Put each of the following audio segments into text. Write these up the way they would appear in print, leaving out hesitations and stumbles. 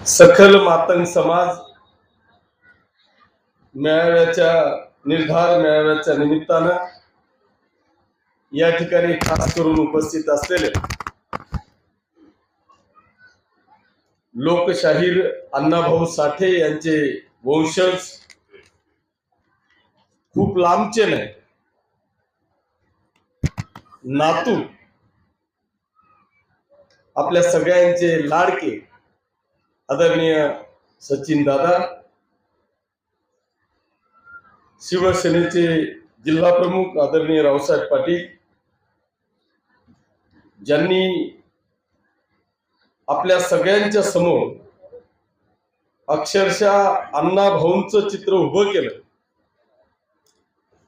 सखल मातंग समाज मेळाव्याच्या निर्धार मेळाव्याच्या निमित्तानं या ठिकाणी खास करून उपस्थित असलेले लोकशाहीर अण्णाभाऊ साठे यांचे वंशज खूप लांबचे नाही, नातू आपल्या सगळ्यांचे लाडके आदरणीय सचिन दादा, शिवसेनेचे जिल्हा प्रमुख आदरणीय रावसाहेब पाटील, ज्यांनी आपल्या सगळ्यांच्या समोर अक्षरशः अण्णाभाऊंचं चित्र उभं केलं,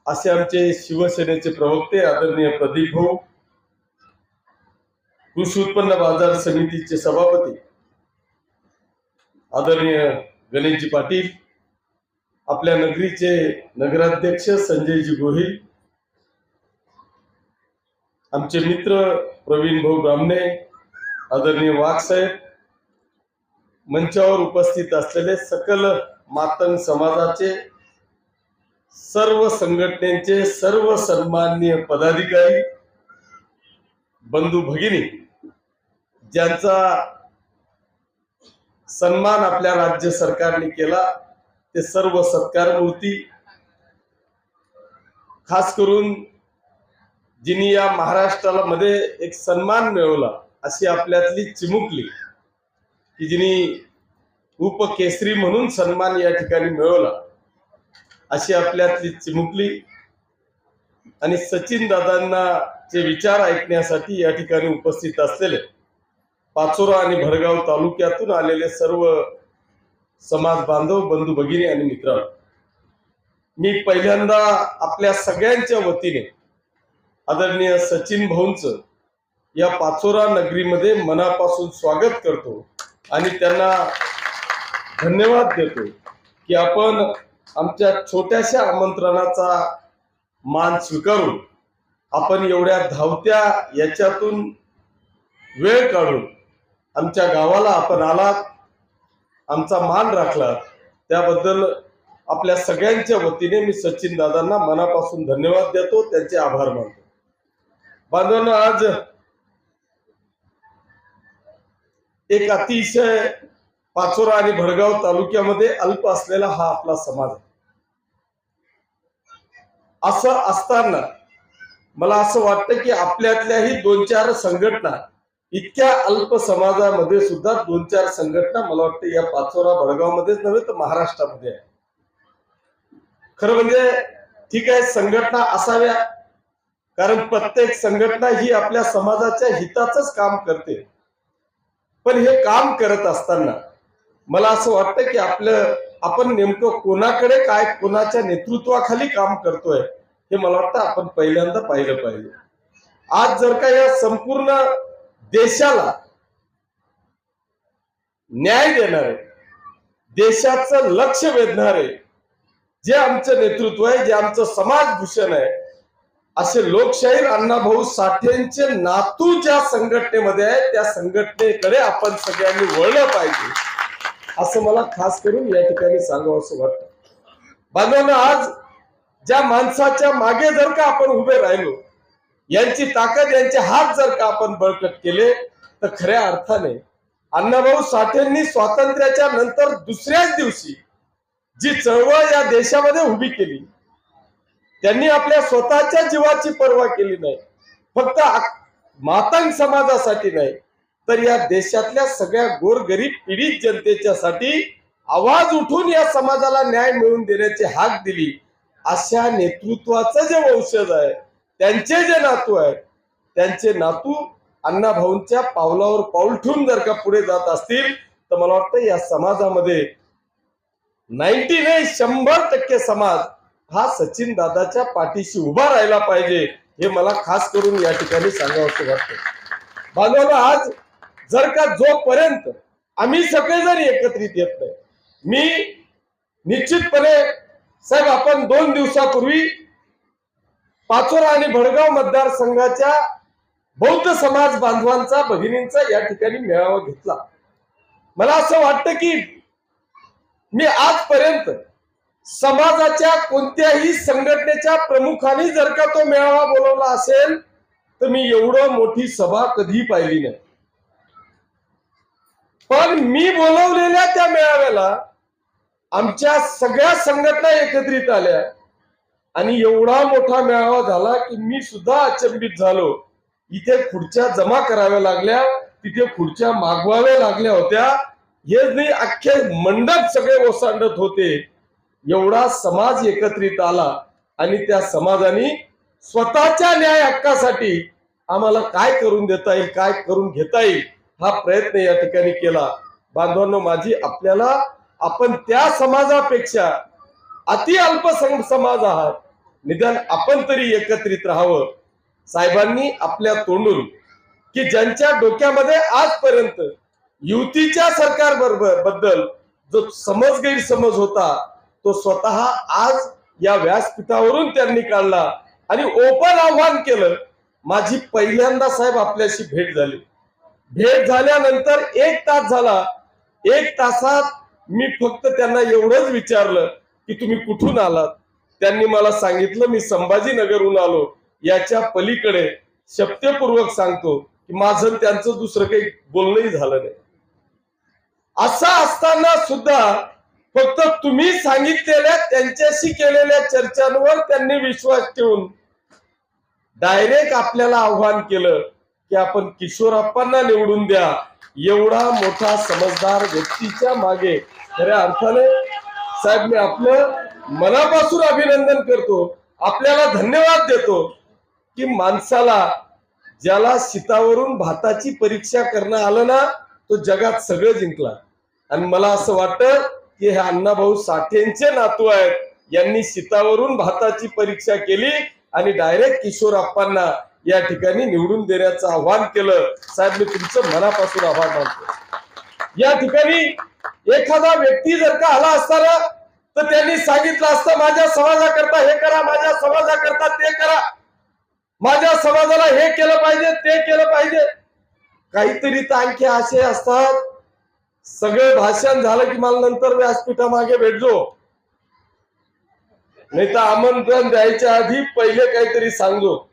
असे आमचे शिवसेनेचे प्रवक्ते आदरणीय प्रदीप भाऊ, कृषी उत्पन्न बाजार समितीचे सभापती आदरणीय गणेशजी पाटील, आपल्या नगरीचे नगराध्यक्ष संजयजी गोहिल, आमचे मित्र प्रवीण भाऊ ब्राह्मणे, आदरणीय वाघ साहेब, मंचावर उपस्थित असलेले सकल मातंग समाजाचे सर्व संघटनेचे सर्व सन्माननीय पदाधिकारी, बंधू भगिनी, ज्यांचा सन्मान आपल्या राज्य सरकारने केला ते सर्व सत्कारमूर्ती, खास करून जिनी या महाराष्ट्राला मध्ये एक सन्मान मिळवला अशी आपल्यातली चिमुकली की जिनी उपकेसरी म्हणून सन्मान या ठिकाणी मिळवला, अशी आपल्यातली चिमुकली आणि सचिन दादांना चे विचार ऐकण्यासाठी या ठिकाणी उपस्थित असलेले पाचोरा आणि भडगाव तालुक्यातून आलेले सर्व समाज बांधव, बंधू भगिनी आणि मित्रांनो, मी पहिल्यांदा आपल्या सगळ्यांच्या वतीने आदरणीय सचिन भाऊंचं या पाचोरा नगरीमध्ये मनापासून स्वागत करतो आणि त्यांना धन्यवाद देतो की आपण आमच्या छोट्याशा आमंत्रणाचा मान स्वीकारून आपण एवढ्या धावत्या याच्यातून वेळ काढून आमच्या गावाला आपण आलात, आमचा मान राखला, त्याबद्दल आपल्या सगळ्यांच्या वतीने मी सचिन दादांना मनापासून धन्यवाद देतो, त्यांचे आभार मानतो. बांधवांनो, आज एक अतिशय पाचोरा आणि भडगाव तालुक्यामध्ये अल्प असलेला हा आपला समाज आहे. असं असताना मला असं वाटतं की आपल्यातल्याही 2-4 संघटना, इतक्या अल्प समाजामध्ये सुद्धा 2-4 संघटना मला वाटतं या पाचोरा भडगाव मध्येच नव्हे तर महाराष्ट्रामध्ये आहे. खरं म्हणजे ठीक आहे, संघटना असाव्या, कारण प्रत्येक संघटना ही आपल्या समाजाच्या हिताचंच काम करते. पण हे काम करत असताना मला असं वाटतं की आपण नेमकं कोणाकडे काय, कोणाच्या नेतृत्वाखाली काम करतोय हे मला वाटतं आपण पहिल्यांदा पाहिलं पाहिजे. आज जर का या संपूर्ण देशाला न्याय देणारे, देशाचं लक्ष वेधणारे जे आमचं नेतृत्व आहे, जे आमचं समाजभूषण आहे, असे लोकशाहीर अण्णाभाऊ साठेंचे नातू ज्या संघटनेमध्ये आहे त्या संघटनेकडे आपण सगळ्यांनी वळलं पाहिजे, असं मला खास करून या ठिकाणी सांगावं असं वाटतं. बांधवांनो, आज ज्या माणसाच्या मागे जर का आपण उभे राहिलो, यांची ताकद, यांचे हात जर का आपण बळकट केले, तर खऱ्या अर्थाने अण्णाभाऊ साठेंनी स्वातंत्र्याच्या नंतर दुसऱ्याच दिवशी जी चळवळ या देशामध्ये उभी केली, त्यांनी आपल्या स्वतःच्या जीवाची पर्वा केली नाही, फक्त मातंग समाजासाठी नाही तर या देशातल्या सगळ्या गोरगरीब पीडित जनतेच्या साठी आवाज उठून या समाजाला न्याय मिळवून देण्याची हाक दिली. अशा नेतृत्वाचं जे वंशज आहे, त्यांचे जे नातू आहेत, त्यांचे नातू अण्णाभाऊंच्या पावलावर पाऊल ठेवून जर का पुढे जात असतील तर मला वाटतं या समाजामध्ये 100% समाज हा सचिन दादाच्या पाठीशी उभा राहिला पाहिजे, हे मला खास करून या ठिकाणी सांगावं वाटतं. बांधवांनो, आज जर का जोपर्यंत आम्ही सगळेजण एकत्रित येत नाही, मी निश्चितपणे साहेब, आपण 2 दिवसापूर्वी पाचोरा आणि भडगाव मतदारसंघाच्या बौद्ध समाज बांधवांचा, भगिनींचा या ठिकाणी मेळावा घेतला. मला असं वाटतं की मी आजपर्यंत समाजाच्या कोणत्याही संघटनेच्या प्रमुखांनी जर का तो मेळावा बोलवला असेल तर मी एवढं मोठी सभा कधी पाहिली नाही. पण मी बोलवलेल्या त्या मेळाव्याला आमच्या सगळ्या संघटना एकत्रित आल्या आणि एवढा मोठा मेळावा झाला की मी सुद्धा अचंबित झालो. इथे खुर्च्या जमा कराव्या लागल्या, तिथे खुर्च्या मागवाव्या लागल्या होत्या. हेच नाही, अख्खे मंडप सगळे ओसांडत होते. एवढा समाज एकत्रित आला आणि त्या समाजाने स्वतःच्या न्याय हक्कासाठी आम्हाला काय करून देता येईल, काय करून घेता येईल हा प्रयत्न या ठिकाणी केला. बांधवांनो, माझी आपल्याला, आपण त्या समाजापेक्षा अति अल्प समाज आहात, निदान आपण तरी एकत्रित राहावं. साहेबांनी आपल्या तोंडून की ज्यांच्या डोक्यामध्ये आजपर्यंत युतीच्या सरकार बद्दल जो गैरसमज होता तो स्वतः आज या व्यासपीठावरून त्यांनी काढला आणि ओपन आव्हान केलं. माझी पहिल्यांदा साहेब आपल्याशी भेट झाली. भेट झाल्यानंतर 1 तास झाला. 1 तासात मी फक्त त्यांना एवढंच विचारलं की तुम्ही कुठून आलात. त्यांनी मला सांगितलं मी संभाजीनगरहून आलो. याच्या पलीकडे शब्दपूर्वक सांगतो की माझं त्यांचं दुसरं काही बोलणंही झालं नाही. असं असताना सुद्धा फक्त तुम्ही सांगितलेल्या त्यांच्याशी केलेल्या चर्चांवर त्यांनी विश्वास ठेवून डायरेक्ट आपल्याला आव्हान केलं की आपण किशोरप्पांना निवडून द्या. एवढा मोठा समजदार व्यक्तीच्या मागे खऱ्या अर्थाने साहेब मी आपलं मनापासून अभिनंदन करतो, आपल्याला धन्यवाद देतो की माणसाला ज्याला शीतावरून भाताची परीक्षा करणं आलं ना तो जगात सगळं जिंकला. आणि मला असं वाटतं की हे अण्णाभाऊ साठेंचे नातू आहेत, यांनी शीतावरून भाताची परीक्षा केली आणि डायरेक्ट किशोरप्पांना या ठिकाणी निवडून देण्याचं आव्हान केलं. साहेब मी तुमचं मनापासून आभार मानतो. या ठिकाणी एखादा व्यक्ती जर का आला असताना तर त्यांनी सांगितलं असतं माझ्या समाजाकरता हे करा, माझ्या समाजाकरता ते करा, माझ्या समाजाला हे केलं पाहिजे, ते केलं पाहिजे. काहीतरी आणखी असे असतात, सगळं भाषण झालं की मला नंतर व्यासपीठामागे भेटजो, नाही तर आमंत्रण द्यायच्या आधी पहिले काहीतरी सांगतो.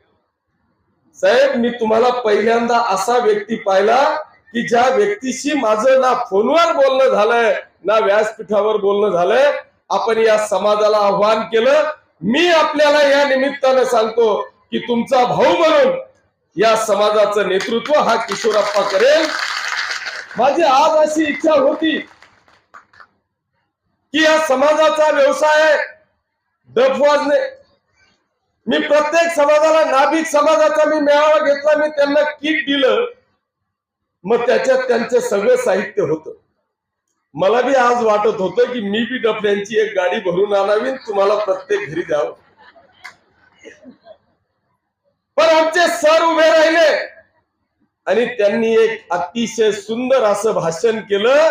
साहेब मी तुम्हाला पहिल्यांदा असा व्यक्ती पाहिला की ज्या व्यक्तीशी माझं ना फोनवर बोलणं झालंय ना व्यासपीठावर बोलणं झालंय. आपण या समाजाला आव्हान केलं. मी आपल्याला या निमित्तानं सांगतो की तुमचा भाऊ म्हणून या समाजाचं नेतृत्व हा किशोरप्पा करेल. माझी आज अशी इच्छा होती की या समाजाचा व्यवसाय आहे डफ वाजणे. मी प्रत्येक समाजाला, नाभिक समाजाचा मी मेळावा घेतला, मी त्यांना किट दिलं, मग त्याच्यात त्यांचं सगळं साहित्य होतं. मला बी आज वाटत होतं की मी बी डफल्यांची एक गाडी भरून आणावी, तुम्हाला प्रत्येक घरी द्यावं. पण आमचे सर उभे राहिले आणि त्यांनी एक अतिशय सुंदर असं भाषण केलं.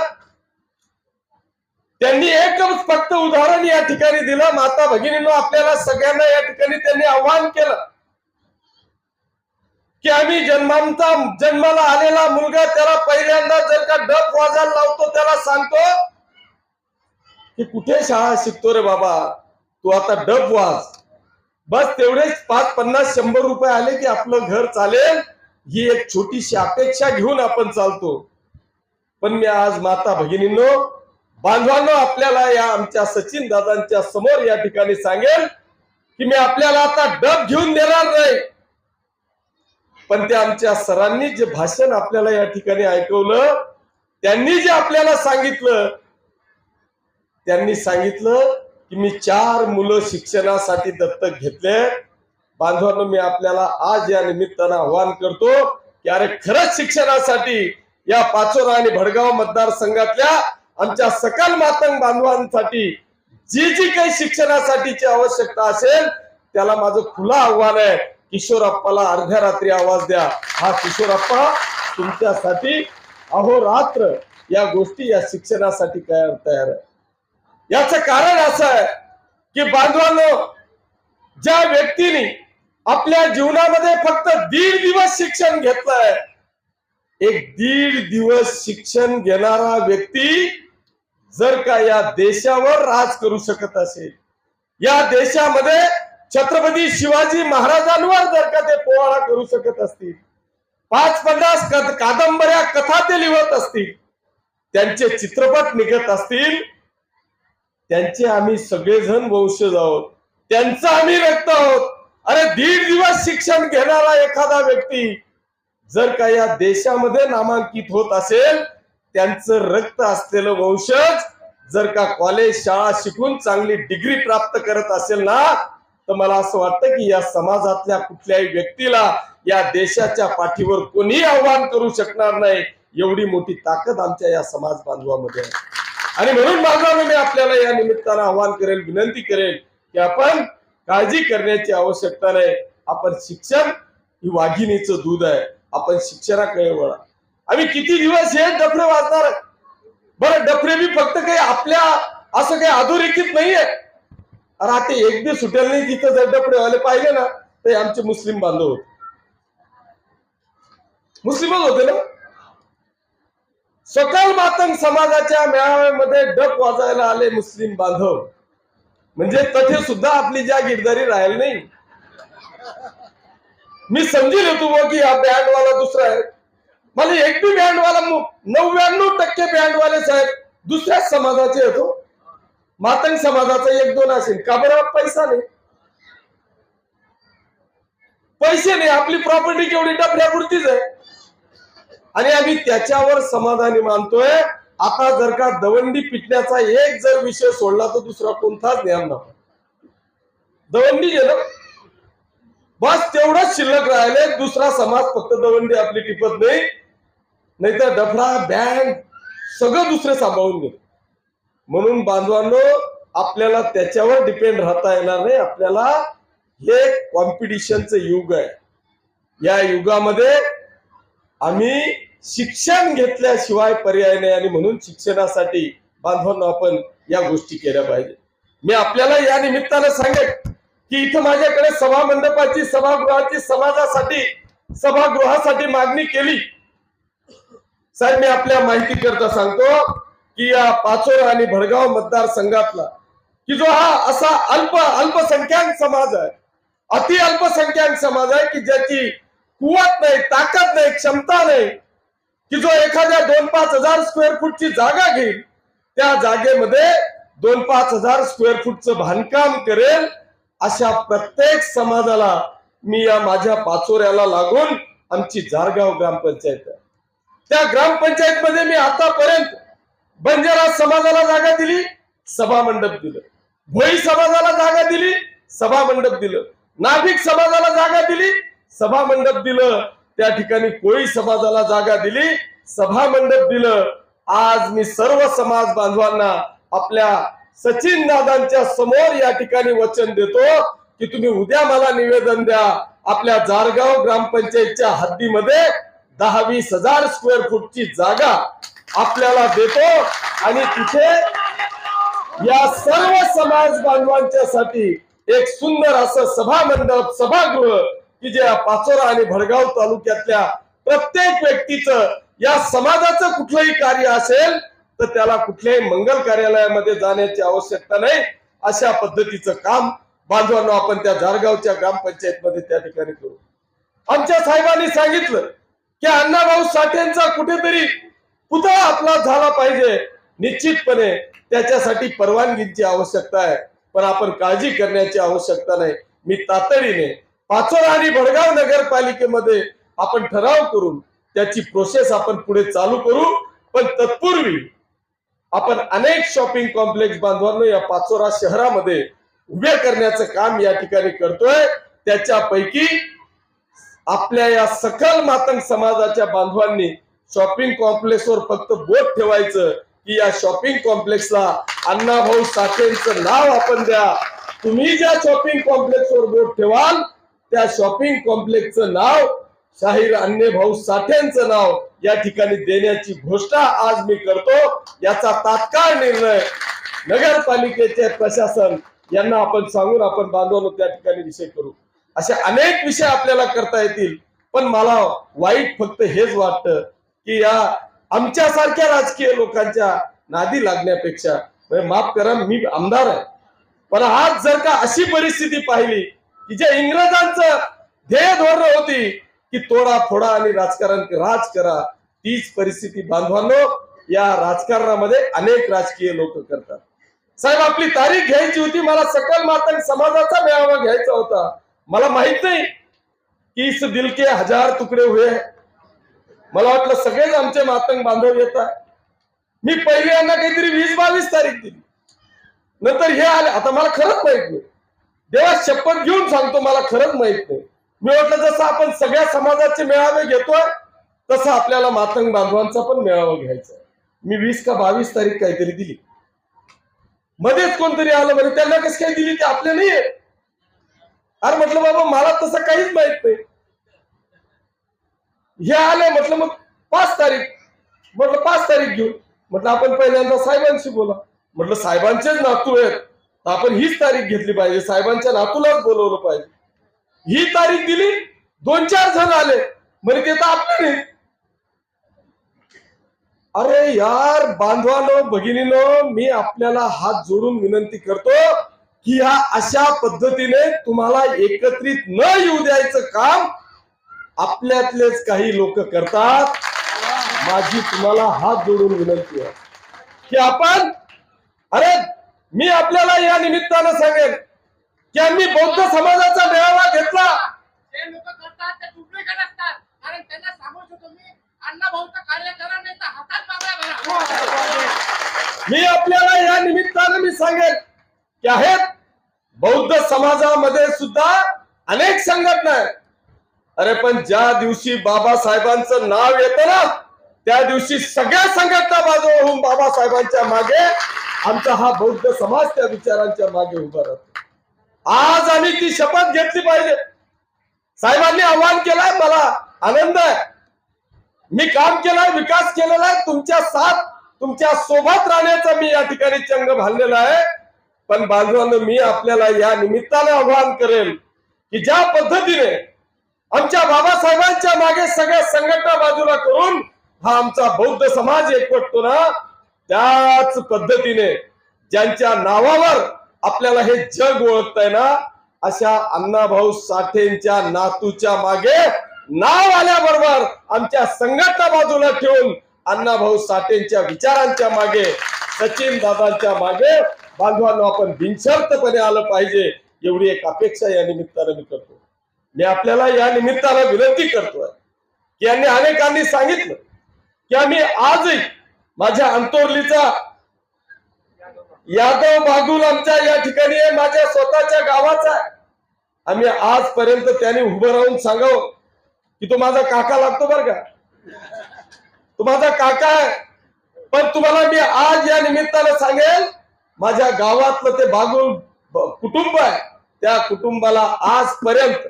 त्यांनी एकच फक्त उदाहरण या ठिकाणी दिलं. माता भगिनींनो, आपल्याला सगळ्यांना या ठिकाणी त्यांनी आव्हान केलं की आम्ही जन्माला आलेला मुलगा त्याला पहिल्यांदा जर का डफ वाजायला लावतो, त्याला सांगतो की कुठे शाळा शिकतो रे बाबा, तू आता डफ वाज. बस तेवढेच 5, 50, 100 रुपये आले की आपलं घर चालेल, ही एक छोटीशी अपेक्षा घेऊन आपण चालतो. पण मी आज माता भगिनींनो, बांधवांनो, आपल्याला या आमच्या सचिन दादांच्या समोर या ठिकाणी सांगेल की मी आपल्याला आता डब घेऊन देणार नाही. पण ते आमच्या सरांनी जे भाषण आपल्याला या ठिकाणी ऐकवलं, त्यांनी जे आपल्याला सांगितलं, त्यांनी सांगितलं की मी 4 मुलं शिक्षणासाठी दत्तक घेतले. बांधवांनो, मी आपल्याला आज या निमित्तानं आवाहन करतो की अरे खरंच शिक्षणासाठी या पाचोरा आणि भडगाव मतदारसंघातल्या आमच्या सकल मातंग बांधवांसाठी जी काही शिक्षणासाठीची आवश्यकता असेल त्याला माझं खुलं आव्हान आहे. किशोरप्पाला अर्ध्या रात्री आवाज द्या. हा किशोरप्पा तुमच्यासाठी अहोरात्र या गोष्टी, या शिक्षणासाठी तयार आहे. याचं कारण असं आहे की बांधवांनो, ज्या व्यक्तीने आपल्या जीवनामध्ये फक्त 1.5 दिवस शिक्षण घेतलंय एक 1.5 दिवस शिक्षण घेणारा व्यक्ती जर का या देशावर राज करू शकत असेल, या देशामध्ये छत्रपती शिवाजी महाराजांवर जर का ते पोवाडा करू शकत असतील, 5-50 कादंबऱ्या कथा ते लिहत असतील, त्यांचे चित्रपट निघत असतील, त्यांचे आम्ही सगळेजण वंशज आहोत, त्यांचं आम्ही रक्त आहोत. अरे 1.5 दिवस शिक्षण घेणारा एखादा व्यक्ती जर का या देशामध्ये नामांकित होत असेल, त्यांचं रक्त असलेलं वंशज जर का कॉलेज शाळा शिकून चांगली डिग्री प्राप्त करत असेल ना, तर मला असं वाटतं की या समाजातल्या कुठल्याही व्यक्तीला या देशाच्या पाठीवर कोणी आव्हान करू शकणार नाही. एवढी मोठी ताकद आमच्या या समाज बांधवामध्ये आहे. आणि म्हणून बांधवांनो, मी आपल्याला या निमित्तानं आव्हान करेल, विनंती करेल की आपण काळजी करण्याची आवश्यकता नाही. आपण शिक्षण ही वाघिणीचं दूध आहे. आपण शिक्षणाकडे वळा. आम्ही किती दिवस हे डफळे वाजणार? बरं, डफळे बी फक्त काही आपल्या असं काही अधोरेखित नाहीये. अरे आता एक बी सुटेल नाही तिथं जर डफळे वाले पाहिले ना, ते आमचे मुस्लिम बांधव होते, मुस्लिमच होते ना. सकल मातंग समाजाच्या मेळाव्यामध्ये डफ वाजायला आले मुस्लिम बांधव, म्हणजे तथे सुद्धा आपली जागीरदारी राहील नाही. मी समजेल होतो की हा बँडवाला दुसरा आहे. मला एक बी बँडवाला 99% बँडवाले साहेब दुसऱ्याच समाजाचे येतो. मातंग समाजाचा 1-2 असेल. का बरं? पैसा नाही, पैसे नाही. आपली प्रॉपर्टी केवढी डफऱ्यापुरतीच आहे आणि आम्ही त्याच्यावर समाधानी मानतोय. आता जर का दवंडी पिटण्याचा एक जर विषय सोडला तर दुसरा कोणताच नियम नाही. दवंडी गेलं बस, तेवढंच शिल्लक राहिले. दुसरा समाज फक्त दवंडी आपली टिपत नाही, नाहीतर डफळा बँड सगळं दुसरे सांभाळून घेत. म्हणून बांधवांनो, आपल्याला त्याच्यावर डिपेंड राहता येणार नाही. आपल्याला हे कॉम्पिटिशनचं युग आहे. या युगामध्ये आम्ही शिक्षण घेतल्याशिवाय पर्याय नाही आणि म्हणून शिक्षणासाठी बांधवांनो आपण या गोष्टी केल्या पाहिजे. मी आपल्याला या निमित्तानं सांगेन की इथं माझ्याकडे सभा मंडपाची, सभागृहाची सभागृहासाठी मागणी केली. साहेब, मी आपल्या माहिती करता सांगतो की या पाचोरा आणि भडगाव मतदारसंघातला की जो हा असा अल्पसंख्याक समाज आहे, अति अल्पसंख्याक समाज आहे की ज्याची कुवत नाही, ताकद नाही, क्षमता नाही, की जो एखाद्या 2-5 हजार स्क्वेअर फूटची जागा घेईल, त्या जागेमध्ये 2-5 हजार स्क्वेअर फूटचं बांधकाम करेल. अशा प्रत्येक समाजाला मी या माझ्या पाचोऱ्याला लागून आमची जारगाव ग्रामपंचायत आहे, त्या ग्रामपंचायत मध्ये मी आतापर्यंत बंजारा समाजाला जागा दिली, सभा मंडप दिलं. भोई समाजाला जागा दिली, सभा मंडप दिलं. नाभिक समाजाला जागा दिली, सभा मंडप दिलं. त्या ठिकाणी कोळी समाजाला जागा दिली, सभा मंडप दिलं. आज मी सर्व समाज बांधवांना आपल्या सचिन दादांच्या समोर या ठिकाणी वचन देतो की तुम्ही उद्या मला निवेदन द्या. आपल्या जारगाव ग्रामपंचायतच्या हद्दीमध्ये 10-20 हजार स्क्वेअर फूटची जागा आपल्याला देतो आणि तिथे या सर्व समाज बांधवांच्यासाठी एक सुंदर असं सभा मंडप, सभागृह की जे पाचोरा आणि भडगाव तालुक्यातल्या प्रत्येक व्यक्तीचं, या समाजाचं कुठलंही कार्य असेल तर त्याला कुठल्याही मंगल कार्यालयामध्ये जाण्याची आवश्यकता नाही. अशा पद्धतीचं काम बांधवांनो आपण त्या जारगावच्या ग्रामपंचायतमध्ये त्या ठिकाणी करू. आमच्या साहेबांनी सांगितलं की अण्णाभाऊ साठेंचा कुठेतरी पुतळा आपला झाला पाहिजे. निश्चितपणे त्याच्यासाठी परवानगीची आवश्यकता आहे, पण आपण काळजी करण्याची आवश्यकता नाही. मी तातडीने पाचोरा आणि भडगाव नगरपालिकेमध्ये आपण ठराव करून त्याची प्रोसेस आपण पुढे चालू करू. पण तत्पूर्वी आपण अनेक शॉपिंग कॉम्प्लेक्स बांधवांनो या पाचोरा शहरामध्ये उभे करण्याचं काम या ठिकाणी करतोय. त्याच्यापैकी आपल्या या सकल मातंग समाजाच्या बांधवांनी शॉपिंग कॉम्प्लेक्सवर फक्त बोट ठेवायचं की या शॉपिंग कॉम्प्लेक्सला अण्णाभाऊ साठेंचं नाव आपण द्या. तुम्ही ज्या शॉपिंग कॉम्प्लेक्सवर बोट ठेवाल त्या शॉपिंग कॉम्प्लेक्सचं नाव शाहीर अण्णाभाऊ साठेंचं नाव या ठिकाणी देण्याची घोषणा आज मी करतो. याचा तात्काळ निर्णय नगरपालिकेचे प्रशासन यांना आपण सांगून आपण बांधवांनो त्या ठिकाणी विषय करू. असे अनेक विषय आपल्याला करता येतील, पण मला वाईट फक्त हेच वाटतं की या आमच्यासारख्या राजकीय लोकांच्या नादी लागण्यापेक्षा माफ करा, मी आमदार आहे, पण आज जर का अशी परिस्थिती पाहिली की जे इंग्रजांचं ध्येय धोरण होती की तोडा फोडा आणि राज करा, तीच परिस्थिती बांधवांनो या राजकारणामध्ये अनेक राजकीय लोक करतात. साहेब, आपली तारीख घ्यायची होती, मला सकल मातंग समाजाचा मेळावा घ्यायचा होता. मला माहित नाही की इस दिल के हजार तुकडे हुए. मला वाटलं सगळेच आमचे मातंग बांधव येतात. मी पहिले यांना काहीतरी 20-22 तारीख दिली, नंतर हे आले. आता मला खरंच माहित नाही, देवा शपथ घेऊन सांगतो, मला खरंच माहित नाही. मी म्हटलं जसं आपण सगळ्या समाजाचे मेळावे घेतोय तसं आपल्याला मातंग बांधवांचा पण मेळावा घ्यायचा. मी 20 का 22 तारीख काहीतरी दिली. मध्येच कोणतरी आलं म्हणे त्यांना कसं काय दिली, ते आपले नाहीये. अरे म्हटलं बाबा, मला तसं काहीच माहित नाही. हे आले, म्हटलं मग 5 तारीख, म्हटलं 5 तारीख घेऊ. म्हटलं आपण पहिल्यांदा साहेबांशी बोला. म्हटलं साहेबांचेच नातू आहेत तर आपण हीच तारीख घेतली पाहिजे, साहेबांच्या नातूलाच बोलवलं पाहिजे. ही तारीख दिली, 2-4 जण आले म्हणे ते तर आपले नाही. अरे यार बांधवानो, भगिनीनो, मी आपल्याला हात जोडून विनंती करतो की ह्या अशा पद्धतीने तुम्हाला एकत्रित न येऊ द्यायचं काम आपल्यातलेच काही लोक करतात. माझी तुम्हाला हात जोडून विनंती आहे की आपण, अरे मी आपल्याला या निमित्तानं सांगेन की आम्ही बौद्ध समाजाचा मेळावा घेतला. ते लोक करतात ते डुप्लिकेट असतात, कारण त्यांना सांगू शकतो मी अण्णाभाऊचं कार्य करा, नाही तर हातात बाबा भरा. मी आपल्याला या निमित्तानं मी सांगेन की आहेत बौद्ध समाजामध्ये सुद्धा अनेक संघटना आहेत. अरे पण ज्या दिवशी बाबासाहेबांचं नाव येतं ना, त्या दिवशी सगळ्या संघटना बाजू होऊन बाबासाहेबांच्या मागे आमचा हा बौद्ध समाज त्या विचारांच्या मागे उभा राहतो. आज आम्ही ती शपथ घेतली पाहिजे. साहेबांनी आव्हान केलंय, मला आनंद आहे. मी काम केलंय, विकास केलेला आहे, तुमच्या सोबत राहण्याचा मी या ठिकाणी चंग बांधलेला आहे. पण बांधवांनो, मी आपल्याला या निमित्तानं आव्हान करेल की ज्या पद्धतीने आमच्या बाबासाहेबांच्या मागे सगळ्या संघटना बाजूला करून हा आमचा बौद्ध समाज एकवटतो ना, त्याच पद्धतीने ज्यांच्या नावावर आपल्याला हे जग ओळखतंय ना, अशा अण्णाभाऊ साठेंच्या नातूच्या मागे नाव आल्याबरोबर आमच्या संघटना बाजूला ठेवून अण्णाभाऊ साठेंच्या विचारांच्या मागे, सचिन दादांच्या मागे बांधवांनो आपण बिनशर्तपणे आलं पाहिजे, एवढी एक अपेक्षा या निमित्तानं मी करतो. मी आपल्याला या निमित्तानं विनंती करतोय की यांनी अनेकांनी सांगितलं की आम्ही आजही माझ्या अंतोर्लीचा यादव बागुल आमच्या या ठिकाणी आहे, माझ्या स्वतःच्या गावाचा आहे. आम्ही आजपर्यंत त्यांनी उभं राहून सांगावं की तो माझा काका लागतो बरं का, तो माझा काका आहे. पण तुम्हाला मी आज या निमित्तानं सांगेल, माझ्या गावातलं ते बागुल कुटुंब आहे, त्या कुटुंबाला आजपर्यंत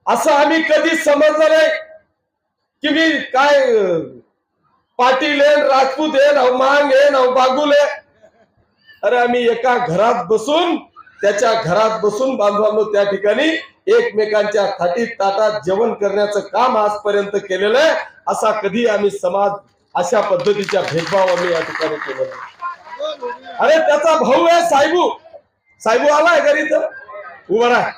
असं आम्ही कधी समजलं नाही की मी काय पाटील आहे, राजपूत आहे, मांग आहे, बागुल आहे. अरे आम्ही एका घरात बसून, त्याच्या घरात बसून बांधवांनो त्या ठिकाणी एकमेकांच्या थाटीत ताटात जेवण करण्याचं काम आजपर्यंत केलेलं आहे. असा कधी आम्ही समाज अशा पद्धतीच्या भेदभाव आम्ही या ठिकाणी केलेला नाही. अरे त्याचा भाऊ आहे साहेबू, साहेबू आलाय घरी तर उभा राह.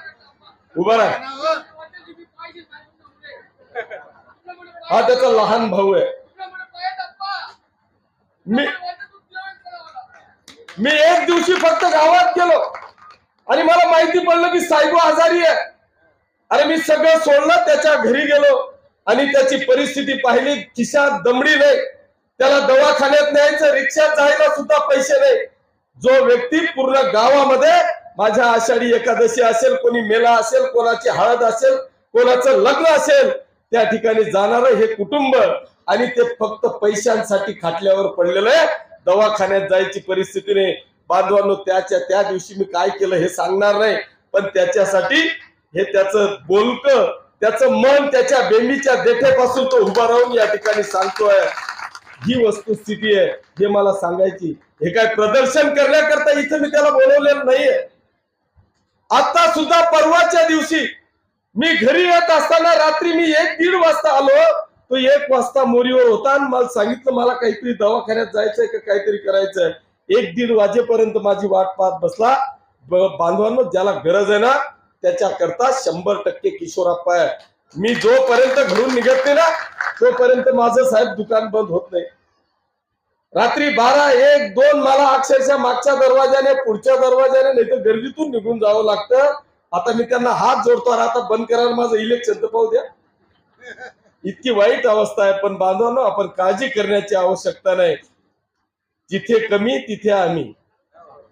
हा त्याचा लहान भाऊ आहे. मी एक दिवशी फक्त गावात गेलो आणि मला माहिती पडलं की साहेबू आजारी आहे. अरे मी सगळं सोडलं, त्याच्या घरी गेलो आणि त्याची परिस्थिती पाहिली. खिशात दमडी नाही, त्याला दवाखान्यात न्यायचं, रिक्षात जायला सुद्धा पैसे नाही. जो व्यक्ती पूर्ण गावामध्ये माझ्या आषाढी एकादशी असेल, कोणी मेला असेल, कोणाची हळद असेल, कोणाचं लग्न असेल, त्या ठिकाणी जाणारं हे कुटुंब, आणि ते फक्त पैशांसाठी खाटल्यावर पडलेलं आहे. दवाखान्यात जायची परिस्थिती नाही. बांधवांनो त्या दिवशी मी काय केलं हे सांगणार नाही, पण त्याच्यासाठी हे त्याचं बोलकं, त्याचं मन, त्याच्या बेंबीच्या देठेपासून तो उभा राहून या ठिकाणी सांगतोय. ही वस्तुस्थिती आहे, हे मला सांगायची. हे काय प्रदर्शन करण्याकरता इथं मी त्याला बोलवलेलं नाहीये. आता सुद्धा परवाच्या दिवशी मी घरी येत असताना रात्री मी 1-1:30 वाजता आलो, तो 1 वाजता मोरीवर होता आणि मला सांगितलं मला काहीतरी दवाखान्यात जायचंय का काहीतरी करायचंय. 1-1:30 वाजेपर्यंत माझी वाट पाहत बसला. बांधवांनो, ज्याला गरज आहे ना त्याच्याकरता 100% किशोरप्पा आहे. मी जोपर्यंत घरून निघत नाही ना तोपर्यंत माझं साहेब दुकान बंद होत नाही. रात्री 12, 1, 2 मला अक्षरशः मागच्या दरवाजाने पुढच्या दरवाजाने नाही तर गर्दीतून निघून जावं लागतं. आता मी त्यांना हात जोडतो, आता बंद करायला माझं इलेक्शन तर पाहू द्या. इतकी वाईट अवस्था आहे. पण बांधवांनो, आपण काळजी करण्याची आवश्यकता नाही. जिथे कमी तिथे आम्ही.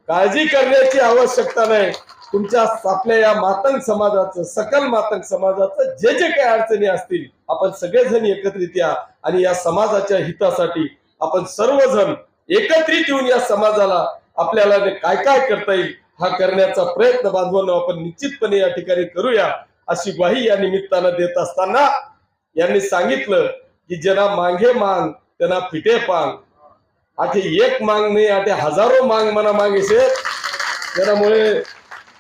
काळजी करण्याची आवश्यकता नाही. तुमच्या आपल्या या मातंग समाजाचं, सकल मातंग समाजाचं जे जे काही अडचणी असतील आपण सगळेजण एकत्रित या आणि या समाजाच्या हितासाठी आपण सर्वजण एकत्रित येऊन या समाजाला आपल्याला काय काय करता येईल हा करण्याचा प्रयत्न बांधवांनो आपण निश्चितपणे या ठिकाणी करूया अशी ग्वाही या निमित्तानं देत असताना यांनी सांगितलं की ज्यांना मागे मांग त्यांना फिटे पांग. आठे 1 मांग नाही, आठे हजारो मांग मना मागे से. त्यामुळे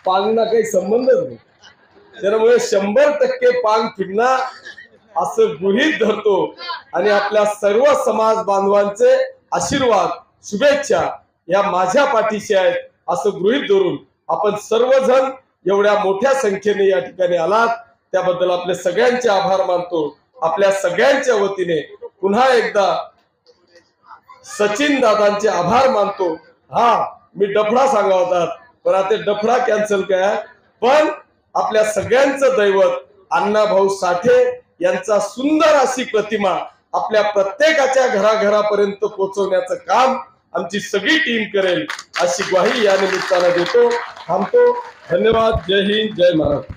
पांगना काही संबंधच नाही. त्यामुळे 100% पांग फिरणं असं गृहीत धरतो आणि आपल्या सर्व समाज बांधवांचे आशीर्वाद शुभेच्छा या माझ्या पाठीशी आहेत असं गृहीत धरून आपण सर्वजण एवढ्या मोठ्या संख्येने या ठिकाणी आलात त्याबद्दल आपले सगळ्यांचे आभार मानतो. आपल्या सगळ्यांच्या वतीने पुन्हा एकदा सचिन दादांचे आभार मानतो. हा, मी डफडा सांगा होता पण आता डफडा कॅन्सल काय. पण आपल्या सगळ्यांचं दैवत अण्णाभाऊ साठे यांचा सुंदर अशी प्रतिमा आपल्या प्रत्येकाच्या घराघरापर्यंत पोहोचवण्याचं काम आमची सगळी टीम करेल अशी ग्वाही या निमित्तानं देतो. थांबतो. धन्यवाद. जय हिंद, जय महाराष्ट्र.